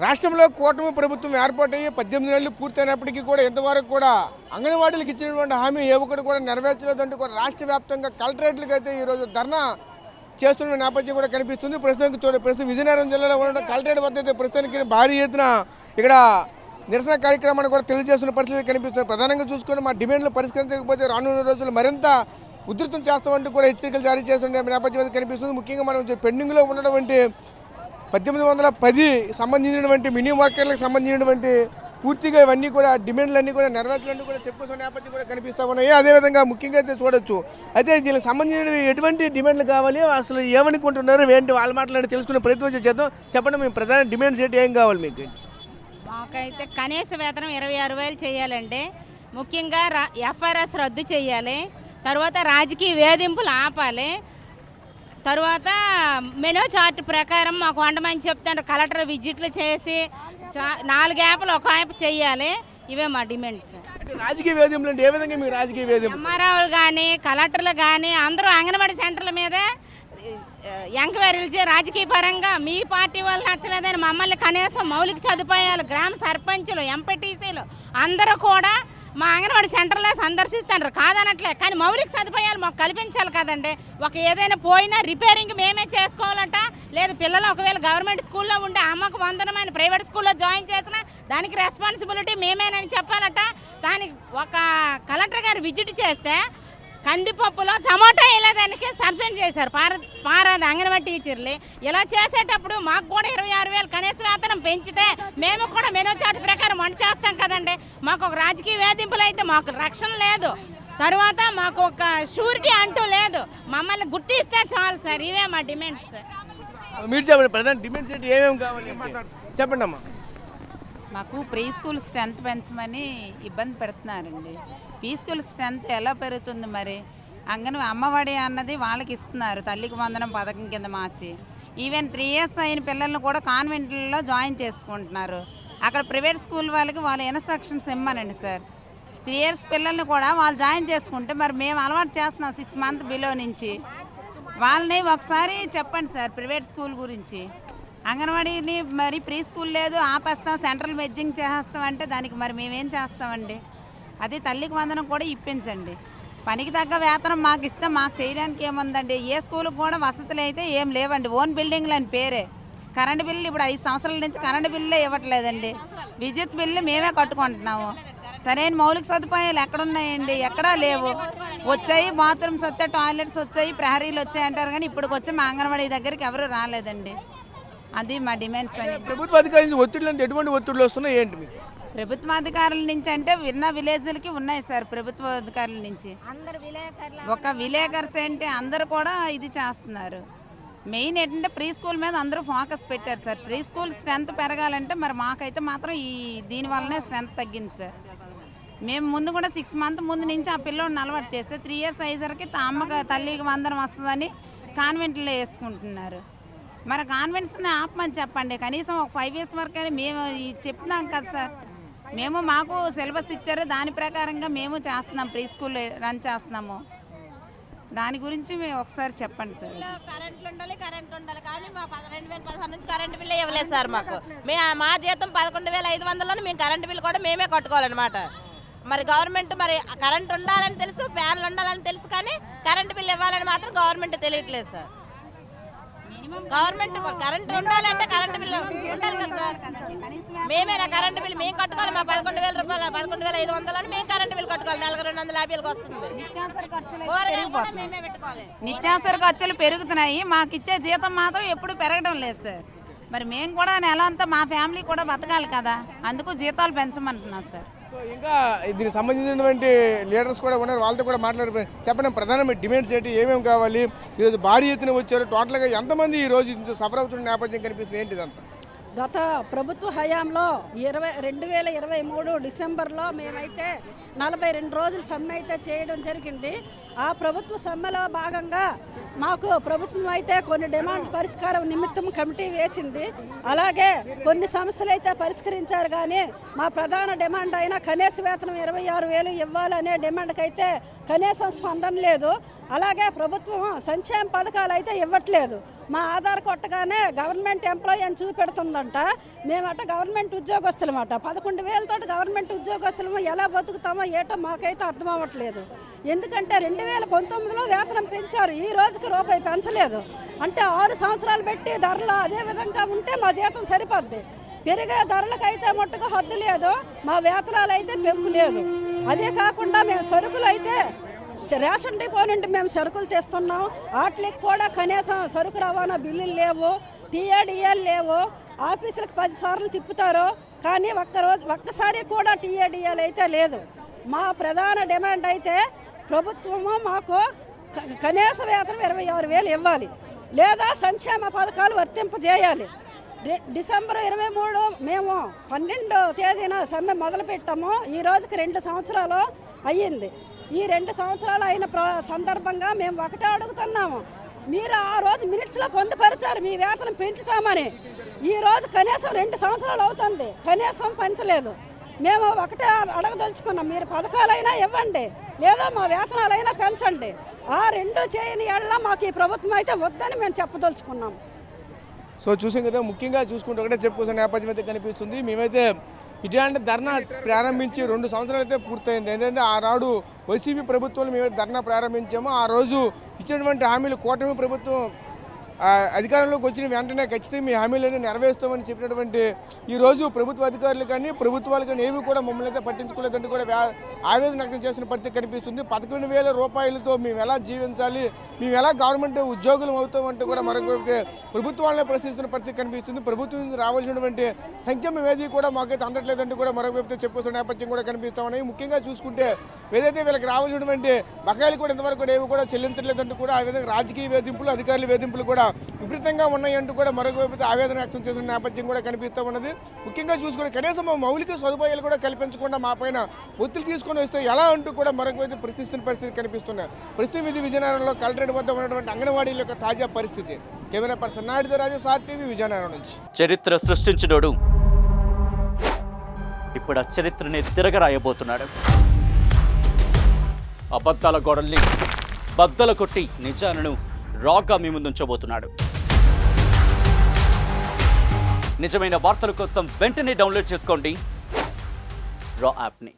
రాష్ట్రంలో కూటమి ప్రభుత్వం ఏర్పాటయ్యి 18 నెలలు పూర్తయినప్పటికీ కూడా ఇంతవరకు కూడా అంగన్వాడీలకు ఇచ్చినటువంటి హామీ ఏ ఒక్కటి కూడా నెరవేర్చలేదంటూ కూడా రాష్ట్ర వ్యాప్తంగా కలెక్టరేట్లకు అయితే ఈరోజు ధర్నా చేస్తున్న నేపథ్యం కూడా కనిపిస్తుంది. ప్రస్తుతం విజయనగరం జిల్లాలో ఉన్న కలెక్టరేట్ వద్ద అయితే ప్రస్తుతానికి భారీ ఎత్తున ఇక్కడ నిరసన కార్యక్రమాన్ని కూడా తెలియజేస్తున్న పరిస్థితి కనిపిస్తుంది. ప్రధానంగా చూసుకుని మా డిమాండ్లు పరిష్కరించకపోతే రానున్న రోజులు మరింత ఉధృతం చేస్తామంటూ కూడా హెచ్చరికలు జారీ చేస్తున్న నేపథ్యం అయితే కనిపిస్తుంది. ముఖ్యంగా మనం పెండింగ్లో ఉన్నటువంటి 1810 సంబంధించినటువంటి మినిమం వర్కర్లకు సంబంధించినటువంటి పూర్తిగా ఇవన్నీ కూడా డిమాండ్లన్నీ కూడా నెరవేర్చాలని కూడా చెప్పుకునే నేపథ్యం కూడా కనిపిస్తూ ఉన్నాయి. అదేవిధంగా ముఖ్యంగా అయితే చూడొచ్చు. అయితే దీనికి సంబంధించిన ఎటువంటి డిమాండ్లు కావాలి, అసలు ఏమనుకుంటున్నారు, ఏంటి వాళ్ళ మాట్లాడి తెలుసుకునే ప్రయత్నం చేద్దాం. చెప్పండి, మీ ప్రధాన డిమాండ్స్ ఏంటి, ఏం కావాలి మీకు? మాకైతే కనీస వేతనం 26,000 చేయాలండి. ముఖ్యంగా ఎఫ్ఆర్ఎస్ రద్దు చేయాలి. తర్వాత రాజకీయ వేధింపులు ఆపాలి. తర్వాత మెనూ చార్ట్ ప్రకారం మాకు వండమని చెప్తాను. కలెక్టర్ విజిట్లు చేసి 4 యాప్లు ఒక యాప్ చేయాలి. ఇవే మా డిమాండ్స్. రాజకీయ వేధింపులు అంటే ఏ విధంగా మీకు రాజకీయ వేధింపులు? ఎంఆర్ఓలు కానీ కలెక్టర్లు కానీ అందరూ అంగన్వాడీ సెంటర్ల మీద ఎంక్వైరీలు చేసి రాజకీయ పరంగా మీ పార్టీ వాళ్ళు నచ్చలేదని మమ్మల్ని కనీసం మౌలిక సదుపాయాలు గ్రామ సర్పంచులు ఎంపీటీసీలు అందరూ కూడా మా అంగన్వాడీ సెంటర్లో సందర్శిస్తారు, కాదనట్లే. కానీ మౌలిక సదుపాయాలు మాకు కల్పించాలి కదండి. ఒక ఏదైనా పోయినా రిపేరింగ్ మేమే చేసుకోవాలంట. లేదు పిల్లలు ఒకవేళ గవర్నమెంట్ స్కూల్లో ఉండే అమ్మకు వందనమైన ప్రైవేట్ స్కూల్లో జాయిన్ చేసినా దానికి రెస్పాన్సిబిలిటీ మేమేనని చెప్పాలట. దానికి ఒక కలెక్టర్ గారు విజిట్ చేస్తే కందిపప్పులో టమాటా వేయలేదానికి సస్పెండ్ చేశారు పారాది అంగన్వాడీ టీచర్లు. ఇలా చేసేటప్పుడు మాకు కూడా 26,000 కనీస వేతనం పెంచితే మేము కూడా మెనూ చార్ట్ ప్రకారం వంట చేస్తాం కదండి. మాకు ఒక రాజకీయ వేధింపులు అయితే మాకు రక్షణ లేదు. తర్వాత మాకు ఒక షూరిటీ అంటూ లేదు. మమ్మల్ని గుర్తిస్తే చాలు సార్. ఇవే మా డిమాండ్స్. మీరు చెప్పండి, ప్రధాన డిమాండ్స్ ఏంటి, ఏమేమి కావాలి చెప్పండి అమ్మా. మాకు ప్రీ స్కూల్ స్ట్రెంత్ పెంచమని ఇబ్బంది పెడుతున్నారండి. ప్రీ స్కూల్ స్ట్రెంత్ ఎలా పెరుగుతుంది మరి? అమ్మఒడి అన్నది వాళ్ళకి ఇస్తున్నారు, తల్లికి వందనం పథకం కింద మార్చి. ఈవెన్ 3 years అయిన పిల్లల్ని కూడా కాన్వెంట్లలో జాయిన్ చేసుకుంటున్నారు. అక్కడ ప్రైవేట్ స్కూల్ వాళ్ళకి వాళ్ళ ఇన్స్ట్రక్షన్స్ ఇమ్మనండి సార్. 3 years పిల్లల్ని కూడా వాళ్ళు జాయిన్ చేసుకుంటే మరి మేము అలవాటు చేస్తున్నాం 6 months బిలో నుంచి. వాళ్ళని ఒకసారి చెప్పండి సార్ ప్రైవేట్ స్కూల్ గురించి. అంగన్వాడీని మరి ప్రీ స్కూల్ లేదు ఆపేస్తాం, సెంట్రల్ మెడ్జింగ్ చేసేస్తాం అంటే దానికి మరి మేమేం చేస్తామండి? అది తల్లికి వందనం కూడా ఇప్పించండి. పనికి తగ్గ వేతనం మాకు ఇస్తే మాకు చేయడానికి ఏముందండి? ఏ స్కూల్కి కూడా వసతులు అయితే ఏం లేవండి. ఓన్ బిల్డింగ్లు అని పేరే. కరెంటు బిల్లు ఇప్పుడు 5 సంవత్సరాల నుంచి కరెంటు బిల్లే ఇవ్వట్లేదండి. విద్యుత్ బిల్లు మేమే కట్టుకుంటున్నాము. సరైన మౌలిక సదుపాయాలు ఎక్కడున్నాయండి? ఎక్కడా లేవు. వచ్చాయి బాత్రూమ్స్ వచ్చాయి, టాయిలెట్స్ వచ్చాయి, ప్రహరీలు వచ్చాయి అంటారు కానీ ఇప్పటికొచ్చి మా అంగన్వాడీ దగ్గరికి ఎవరు రాలేదండి. అది మా డిమాండ్స్. అని ప్రభుత్వ అధికారుల నుంచి ఒత్తిడి అంటే ఎటువంటి ఒత్తిడిలు వస్తున్నాయి ఏంటి మీకు? ప్రభుత్వ అధికారుల నుంచి అంటే విలేజ్లకి ఉన్నాయి సార్. ప్రభుత్వ అధికారుల నుంచి ఒక విలేకర్స్ ఏంటి అందరూ కూడా ఇది చేస్తున్నారు. మెయిన్ ఏంటంటే ప్రీ స్కూల్ మీద అందరూ ఫోకస్ పెట్టారు సార్. ప్రీ స్కూల్ స్ట్రెంత్ పెరగాలంటే మరి మాకైతే మాత్రం దీనివల్లనే స్ట్రెంత్ తగ్గింది సార్. మేము ముందు కూడా 6 months ముందు నుంచి ఆ పిల్లోడిని అలవాటు చేస్తే 3 years అయ్యేసరికి అమ్మకి తల్లికి వందనం వస్తుందని కాన్వెంట్లో వేసుకుంటున్నారు. మరి కాన్వెంట్స్ని ఆపమని చెప్పండి. కనీసం ఒక 5 years వరకు అని మేము చెప్తున్నాం కదా సార్. మాకు సిలబస్ ఇచ్చారు, దాని ప్రకారంగా మేము చేస్తున్నాం, ప్రీ స్కూల్ రన్ చేస్తున్నాము. దాని గురించి మేము ఒకసారి చెప్పండి సార్. కరెంట్లు ఉండాలి కానీ మా 2016 నుంచి కరెంటు బిల్లు ఇవ్వలేదు సార్. మాకు మా జీతం 11,500 మేము కరెంటు బిల్లు కూడా మేమే కట్టుకోవాలన్నమాట. మరి గవర్నమెంట్ మరి కరెంట్ ఉండాలని తెలుసు, ఫ్యాన్లు ఉండాలని తెలుసు, కానీ కరెంటు బిల్లు ఇవ్వాలని మాత్రం గవర్నమెంట్ తెలియట్లేదు సార్. గవర్నమెంట్ కరెంట్ ఉండాలంటే కరెంటు బిల్లు ఉండాలి కదా సార్. మేమేనా కరెంటు బిల్లు మేము కట్టుకోవాలి. మా 11,000 రూపాయలు 11,500 మేము కరెంటు బిల్లు కట్టుకోవాలి. 4,250 వస్తుంది. నిత్యావసర ఖర్చులు పెరుగుతున్నాయి. మాకు ఇచ్చే జీతం మాత్రం ఎప్పుడు పెరగడం లేదు సార్. మరి మేము కూడా నెల అంతా మా ఫ్యామిలీ కూడా బతకాలి కదా, అందుకు జీతాలు పెంచమంటున్నాం సార్. ఇంకా దీనికి సంబంధించినటువంటి లీడర్స్ కూడా ఉన్నారు, వాళ్ళతో కూడా మాట్లాడిపోయి చెప్పండి ప్రధానమైన డిమాండ్స్ ఏంటి, ఏమేమి కావాలి? ఈరోజు భారీ ఎత్తున వచ్చారు. టోటల్గా ఎంతమంది ఈరోజు సఫర్ అవుతున్న నేపథ్యం కనిపిస్తుంది ఏంటి? ఇదంతా గత ప్రభుత్వ హయాంలో 2023 డిసెంబర్లో మేమైతే 42 రోజులు సమ్మె అయితే చేయడం జరిగింది. ఆ ప్రభుత్వ సమ్మెలో భాగంగా మాకు ప్రభుత్వం అయితే కొన్ని డిమాండ్ పరిష్కారం నిమిత్తం కమిటీ వేసింది. అలాగే కొన్ని సమస్యలు అయితే పరిష్కరించారు. కానీ మా ప్రధాన డిమాండ్ అయిన కనీస వేతనం 26,000 ఇవ్వాలనే డిమాండ్కి అయితే కనీసం స్పందన లేదు. అలాగే ప్రభుత్వం సంక్షేమ పథకాలు అయితే ఇవ్వట్లేదు. మా ఆధార్ కొట్టగానే గవర్నమెంట్ ఎంప్లాయీ అని చూపెడుతుందంట. మేమట గవర్నమెంట్ ఉద్యోగస్తులమాట. 11,000 గవర్నమెంట్ ఉద్యోగస్తులము ఎలా బతుకుతామో ఏటో మాకైతే అర్థం అవ్వట్లేదు. ఎందుకంటే 2019లో వేతనం పెంచారు, ఈ రోజుకి రూపాయి పెంచలేదు. అంటే 6 సంవత్సరాలు పెట్టి ధరలు అదే విధంగా ఉంటే మా జీతం సరిపోద్ది. పెరిగే ధరలకైతే మట్టుకు హద్దు లేదు, మా వేతనాలు అయితే పెంపు లేదు. అదే కాకుండా మేము సరుకులు అయితే రేషన్ డిపో నుండి మేము సరుకులు తెస్తున్నాం. వాటికి కూడా కనీసం సరుకు రవాణా బిల్లులు లేవు, టీఏడిఎల్ లేవు. ఆఫీసులకు 10 సార్లు తిప్పుతారు, కానీ ఒక్కసారి కూడా టీఏడిఎల్ అయితే లేదు. మా ప్రధాన డిమాండ్ అయితే ప్రభుత్వము మాకు కనీస వేతనం 26,000 ఇవ్వాలి, లేదా సంక్షేమ పథకాలు వర్తింపజేయాలి. డిసెంబర్ 23 మేము 12వ తేదీన సమ్మె మొదలుపెట్టాము. ఈ రోజుకి 2 సంవత్సరాలు అయ్యింది. ఈ 2 సంవత్సరాలు అయిన సందర్భంగా మేము ఒకటే అడుగుతున్నాము, మీరు ఆ రోజు మినిట్స్లో పొందుపరిచారు మీ వేతనం పెంచుతామని. ఈ రోజు కనీసం 2 సంవత్సరాలు అవుతుంది, కనీసం పెంచలేదు. మేము ఒకటే అడగదలుచుకున్నాం, మీరు పథకాలైనా ఇవ్వండి, లేదా మా వేతనాలైనా పెంచండి. ఆ 2 చేయని ఏళ్ళ మాకు ఈ ప్రభుత్వం అయితే వద్దని మేము చెప్పదలుచుకున్నాం. సో చూసాం కదా, ముఖ్యంగా చూసుకుంటే ఒకటే చెప్పుకోవాల్సిన నేపథ్యం అయితే కనిపిస్తుంది. మేమైతే ఇట్లాంటి ధర్నా ప్రారంభించి 2 సంవత్సరాలు అయితే పూర్తయింది. ఏంటంటే ఆనాడు వైసీపీ ప్రభుత్వంలో మేము ధర్నా ప్రారంభించాము. ఆ రోజు ఇచ్చినటువంటి హామీలు కూటమి ప్రభుత్వం అధికారంలోకి వచ్చిన వెంటనే ఖచ్చితంగా మీ హామీలను నెరవేరుస్తామని చెప్పినటువంటి ఈరోజు ప్రభుత్వ అధికారులు కానీ ప్రభుత్వాలు కానీ ఏవి కూడా మమ్మల్ని అయితే పట్టించుకోలేదంటూ కూడా ఆవేదన వ్యక్తం చేస్తున్న పరిస్థితి కనిపిస్తుంది. 11,000 రూపాయలతో మేము ఎలా జీవించాలి, మేము ఎలా గవర్నమెంట్ ఉద్యోగులు అవుతామంటూ కూడా మరొక ప్రభుత్వాలను ప్రశ్నిస్తున్న పరిస్థితి కనిపిస్తుంది. ప్రభుత్వం నుంచి రావాల్సినటువంటి సంక్షేమం ఏది కూడా మాకైతే అందట్లేదంటూ కూడా మరొక వ్యక్తి చెప్పుకొస్తున్న నేపథ్యం కూడా కనిపిస్తా ఉన్నాయి. ముఖ్యంగా చూసుకుంటే ఏదైతే వీళ్ళకి రావాల్సినటువంటి బకాయిలు కూడా ఇంతవరకు కూడా ఏవి కూడా చెల్లించలేదంటూ కూడా ఆ విధంగా రాజకీయ వేధింపులు, అధికారుల వేధింపులు కూడా విపరీతంగా ఉన్నాయంటూ కూడా మరొక వైపు ఆవేదన వ్యక్తం చేసిన నేపథ్యం కూడా కనిపిస్తూ ఉన్నది. ముఖ్యంగా చూసుకుని కనీసం మౌలిక సదుపాయాలు కూడా కల్పించకుండా మా పైన ఒత్తిడి తీసుకొని వస్తే ఎలా అంటూ కూడా మరొక వైపు ప్రశ్నిస్తున్న పరిస్థితి కనిపిస్తున్నాయి. ప్రస్తుతం ఇది విజయనగరంలో కలెక్టరేట్ వద్ద ఉన్నటువంటి అంగన్వాడీల యొక్క తాజా పరిస్థితి. కెమెరా పర్సన్ నాయుడుతో రాజు, సార్ టీవీ, విజయనగరం నుంచి. చరిత్ర సృష్టించినోడు ఇప్పుడు ఆ చరిత్రని తిరగరాయబోతున్నాడు. అబద్ధాల గోడల్ని బద్దలు కొట్టి నిజాలను రాగా మీ ముందుంచబోతున్నాడు. నిజమైన వార్తల కోసం వెంటనే డౌన్లోడ్ చేసుకోండి రా యాప్ని.